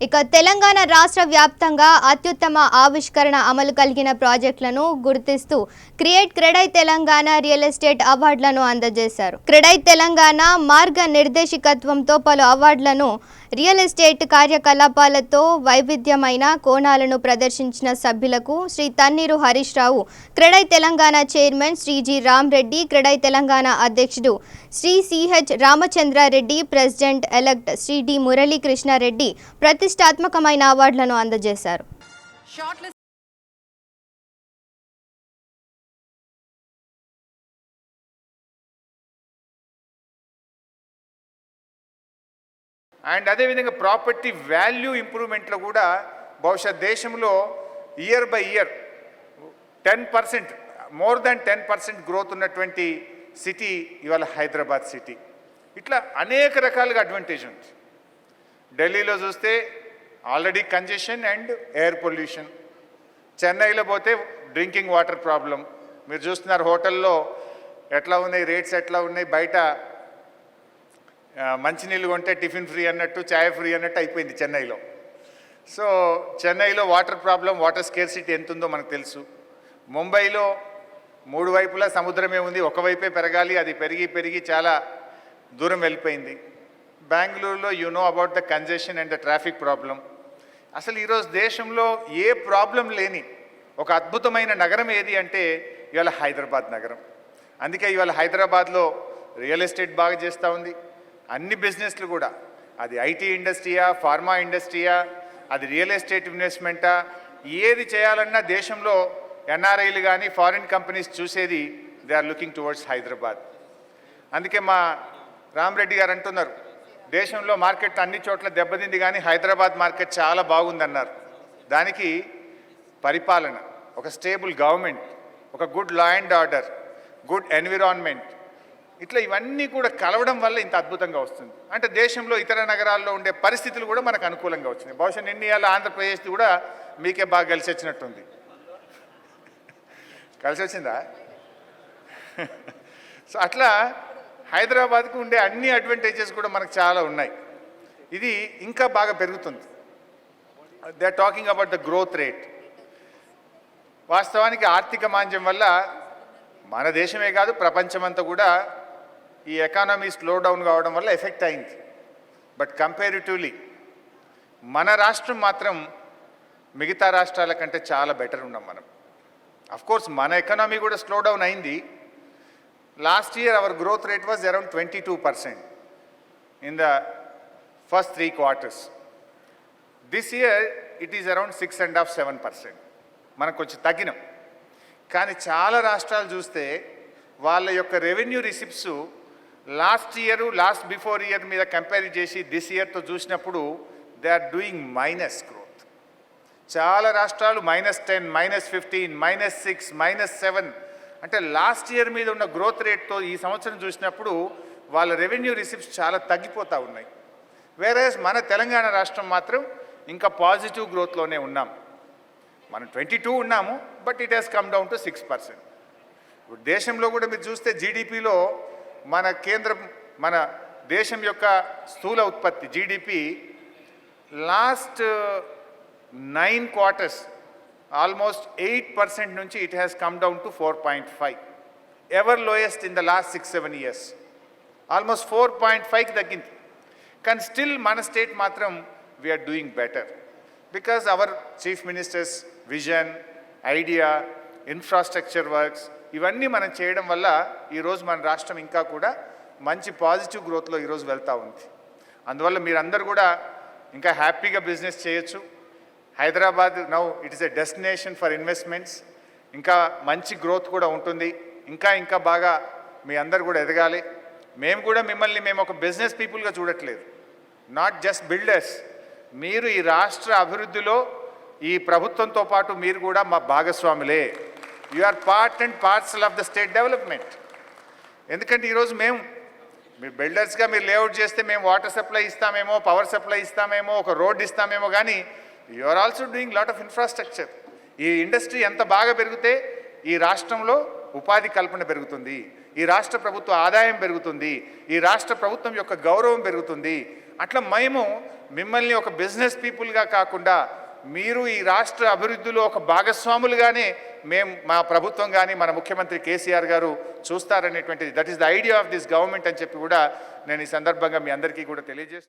ఇక తెలంగాణ రాష్ట్ర వ్యాప్తంగా అత్యుత్తమ ఆవిష్కరణ అమలు కలిగిన ప్రాజెక్టులను గుర్తిస్తూ క్రెడై తెలంగాణ రియల్ ఎస్టేట్ అవార్డులను అందజేశారు. క్రెడై తెలంగాణ మార్గ నిర్దేశకత్వంతో పలు అవార్డులను రియల్ ఎస్టేట్ కార్యకలాపాలతో వైవిధ్యమైన కోణాలను ప్రదర్శించిన సభ్యులకు శ్రీ తన్నీరు హరీష్ రావు, క్రెడై తెలంగాణ చైర్మన్ శ్రీ జి రామరెడ్డి, క్రెడై తెలంగాణ అధ్యక్షుడు Shri CH Ramachandrareddy, president elect Shri D Muralikrishnareddy ప్రతిష్టాత్మకమైన అవార్డులను అందజేశారు. అండ్ అదేవిధంగా ప్రాపర్టీ వాల్యూ ఇంప్రూవ్మెంట్లో కూడా బహుశా దేశంలో year by year 10%, more than 10% growth ఉన్నటువంటి సిటీ ఇవాళ హైదరాబాద్ సిటీ. ఇట్లా అనేక రకాలుగా అడ్వాంటేజ్ ఉంది. ఢిల్లీలో చూస్తే already congestion and air pollution, చెన్నైలో పోతే డ్రింకింగ్ వాటర్ ప్రాబ్లం. మీరు చూస్తున్నారు హోటల్లో ఎట్లా ఉన్నాయి, రేట్స్ ఎట్లా ఉన్నాయి. బయట మంచినీళ్ళు కొంటే టిఫిన్ ఫ్రీ అన్నట్టు, ఛాయ్ ఫ్రీ అన్నట్టు అయిపోయింది చెన్నైలో. సో చెన్నైలో వాటర్ ప్రాబ్లం, వాటర్ స్కేర్సిటీ ఎంత ఉందో మనకు తెలుసు. ముంబైలో 3 వైపులా సముద్రమే ఉంది, ఒకవైపే పెరగాలి, అది పెరిగి పెరిగి చాలా దూరం వెళ్ళిపోయింది. బెంగళూరులో you know about the congestion and the traffic problem. అసలు ఈరోజు దేశంలో ఏ ప్రాబ్లం లేని ఒక అద్భుతమైన నగరం ఏది అంటే ఇవాళ హైదరాబాద్ నగరం. అందుకే ఇవాళ హైదరాబాద్లో రియల్ ఎస్టేట్ బాగా చేస్తూ ఉంది. అన్ని బిజినెస్లు కూడా, అది ఐటీ ఇండస్ట్రీయా, ఫార్మా ఇండస్ట్రీయా, అది రియల్ ఎస్టేట్ ఇన్వెస్ట్మెంటా, ఏది చేయాలన్నా దేశంలో ఎన్ఆర్ఐలు కానీ ఫారిన్ కంపెనీస్ చూసేది they are looking towards Hyderabad. అందుకే మా రామరెడ్డి గారు అంటున్నారు, దేశంలో మార్కెట్ అన్ని చోట్ల దెబ్బతింది కానీ హైదరాబాద్ మార్కెట్ చాలా బాగుందన్నారు. దానికి పరిపాలన, ఒక స్టేబుల్ గవర్నమెంట్, ఒక good law and order, good environment, ఇట్లా ఇవన్నీ కూడా కలవడం వల్ల ఇంత అద్భుతంగా వస్తుంది. అంటే దేశంలో ఇతర నగరాల్లో ఉండే పరిస్థితులు కూడా మనకు అనుకూలంగా వచ్చినాయి. బహుశా నిన్న ఆంధ్రప్రదేశ్ది కూడా మీకే బాగా కలిసి వచ్చినట్టుంది. కలిసి వచ్చిందా? సో అట్లా హైదరాబాద్కు ఉండే అన్ని అడ్వాంటేజెస్ కూడా మనకు చాలా ఉన్నాయి. ఇది ఇంకా బాగా పెరుగుతుంది. They are talking about the growth rate. వాస్తవానికి ఆర్థిక మాంద్యం వల్ల మన దేశమే కాదు ప్రపంచమంతా కూడా ఈ ఎకానమీ స్లో డౌన్ కావడం వల్ల ఎఫెక్ట్ అయింది. బట్ కంపారిటివ్లీ మన రాష్ట్రం మాత్రం మిగతా రాష్ట్రాల కంటే చాలా బెటర్ ఉన్నాం మనం. అఫ్కోర్స్ మన ఎకానమీ కూడా స్లో డౌన్ అయింది. Last year our growth rate was around 22% in the first 3 quarters. This year it is around 6.5-7%. మనకు కొంచెం తగ్గినాం. కానీ చాలా రాష్ట్రాలు చూస్తే వాళ్ళ యొక్క revenue receipts last before year మీద కంపేర్ చేసి దిస్ ఇయర్తో చూసినప్పుడు they are doing minus growth. చాలా రాష్ట్రాలు -10, -15, -6, -7, అంటే లాస్ట్ ఇయర్ మీద ఉన్న గ్రోత్ రేట్తో ఈ సంవత్సరం చూసినప్పుడు వాళ్ళ రెవెన్యూ రిసిప్ట్స్ చాలా తగ్గిపోతూ ఉన్నాయి. వేరేస్ మన తెలంగాణ రాష్ట్రం మాత్రం ఇంకా పాజిటివ్ గ్రోత్లోనే ఉన్నాం. మనం 22 ఉన్నాము, but it has come down to 6%. ఇప్పుడు దేశంలో కూడా మీరు చూస్తే జీడిపిలో మన దేశం యొక్క స్థూల ఉత్పత్తి జీడిపి లాస్ట్ 9 quarters ఆల్మోస్ట్ 8% నుంచి it has come down to 4.5, ever lowest in the last 6-7 years. Almost 4.5కి తగ్గింది. కానీ స్టిల్ మన స్టేట్ మాత్రం we're doing better because our chief minister's vision, idea, infrastructure works ఇవన్నీ మనం చేయడం వల్ల ఈరోజు మన రాష్ట్రం ఇంకా కూడా మంచి పాజిటివ్ గ్రోత్లో ఈరోజు వెళ్తూ ఉంది. అందువల్ల మీరందరూ కూడా ఇంకా హ్యాపీగా బిజినెస్ చేయొచ్చు. Hyderabad now it is a destination for investments. ఇంకా మంచి గ్రోత్ కూడా ఉంటుంది. ఇంకా బాగా మీ అందరు కూడా ఎదగాలి. మేము ఒక బిజినెస్ పీపుల్గా చూడట్లేదు, నాట్ జస్ట్ బిల్డర్స్. మీరు ఈ రాష్ట్ర అభివృద్ధిలో ఈ ప్రభుత్వంతో పాటు మీరు కూడా మా భాగస్వాములే. You are part and parcel of the state development. ఎందుకంటే ఈరోజు మీరు బిల్డర్స్గా మీరు లేఅవుట్ చేస్తే మేము వాటర్ సప్లై ఇస్తామేమో, పవర్ సప్లై ఇస్తామేమో, ఒక రోడ్ ఇస్తామేమో, కానీ you are also doing lot of infrastructure. ఈ ఇండస్ట్రీ ఎంత బాగా పెరిగితే ఈ రాష్ట్రంలో ఉపాధి కల్పన పెరుగుతుంది, ఈ రాష్ట్ర ప్రభుత్వ ఆదాయం పెరుగుతుంది, ఈ రాష్ట్ర ప్రభుత్వం యొక్క గౌరవం పెరుగుతుంది. అట్లా మిమ్మల్ని ఒక బిజినెస్ పీపుల్గా కాకుండా మీరు ఈ రాష్ట్ర అభివృద్ధిలో ఒక భాగస్వాములుగానే మా ప్రభుత్వం కానీ మన ముఖ్యమంత్రి కేసీఆర్ గారు చూస్తారనేటువంటిది, that is the idea of this government అని చెప్పి కూడా నేను ఈ సందర్భంగా మీ అందరికీ కూడా తెలియజేస్తాను.